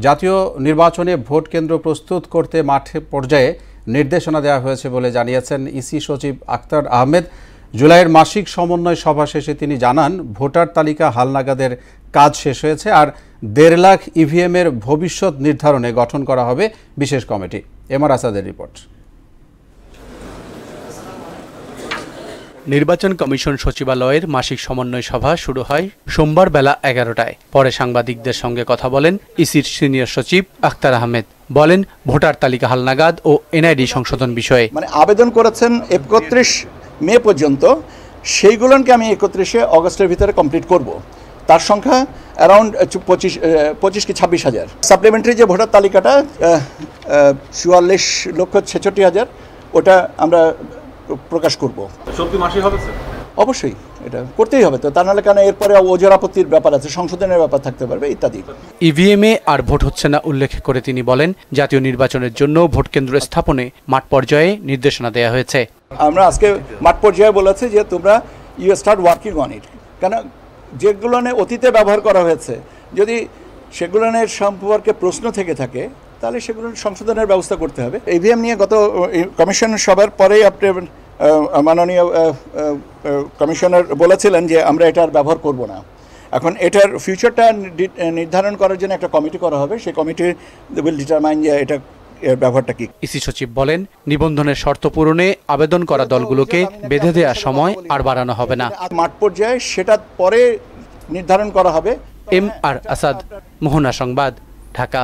জাতীয় নির্বাচনে ভোট কেন্দ্র প্রস্তুত করতে মাঠে পর্যায়ে নির্দেশনা দেওয়া হয়েছে বলে জানিয়েছেন ইসি সচিব আখতার আহমেদ। জুলাইয়ের মাসিক সমন্বয় সভা শেষে তিনি জানান, ভোটার তালিকা হালনাগাদের কাজ শেষ হয়েছে আর 1.5 লাখ ইভিএমের ভবিষ্যৎ নির্ধারণে গঠন করা হবে বিশেষ কমিটি। এমআর আসাদের রিপোর্ট। নির্বাচন কমিশন সচিবালয়ের মাসিক সমন্বয় সভা শুরু হয় সোমবার বেলা 11টায়। পরে সাংবাদিকদের সঙ্গে কথা বলেন ইসির সিনিয়র সচিব আখতার আহমেদ। বলেন, ভোটার তালিকা হালনাগাদ ও এনআইডি সংশোধন বিষয়ে আবেদন করেছেন 31 মে পর্যন্ত, সেইগুলোকে আমি 31 অগস্টের ভিতরে কমপ্লিট করব। তার সংখ্যা অ্যারাউন্ড 25 কি 26 হাজার। সাপ্লিমেন্টারি যে ভোটার তালিকাটা 44,66,000, ওটা আমরা প্রকাশ করব। অবশ্যই এটা করতেই হবে, তো তা নাহলে কেন এরপরে ওজোর আপত্তির ব্যাপার আছে, সংশোধনের ব্যাপার থাকতে পারবে ইত্যাদি। ইভিএমে আর ভোট হচ্ছে না উল্লেখ করে তিনি বলেন, জাতীয় নির্বাচনের জন্য ভোট কেন্দ্র স্থাপনে মাঠ পর্যায়ে নির্দেশনা দেওয়া হয়েছে। আমরা আজকে মাঠ পর্যায়ে বলেছি যে তোমরা you start working on it, কেন যেগুলো অতীতে ব্যবহার করা হয়েছে যদি সেগুলো সম্পর্কে প্রশ্ন থেকে থাকে তাহলে সেগুলো সংশোধনের ব্যবস্থা করতে হবে। ইভিএম নিয়ে গত কমিশন সভার পরেই আপনি মাননীয় কমিশনার বলেছিলেন যে আমরা এটার ব্যবহার করব না। এখন এটার ফিউচারটা নির্ধারণ করার জন্য একটা কমিটি করা হবে, সেই কমিটি উইল ডিটারমাইন যে এটা ব্যবহারটা কি। ইসি সচিব বলেন, নিবন্ধনের শর্ত পূরণে আবেদন করা দলগুলোকে বেঁধে দেওয়ার সময় আর বাড়ানো হবে না। মাঠ পর্যায়ে সেটা পরে নির্ধারণ করা হবে। এমআর আসাদ, মোহনা সংবাদ, ঢাকা।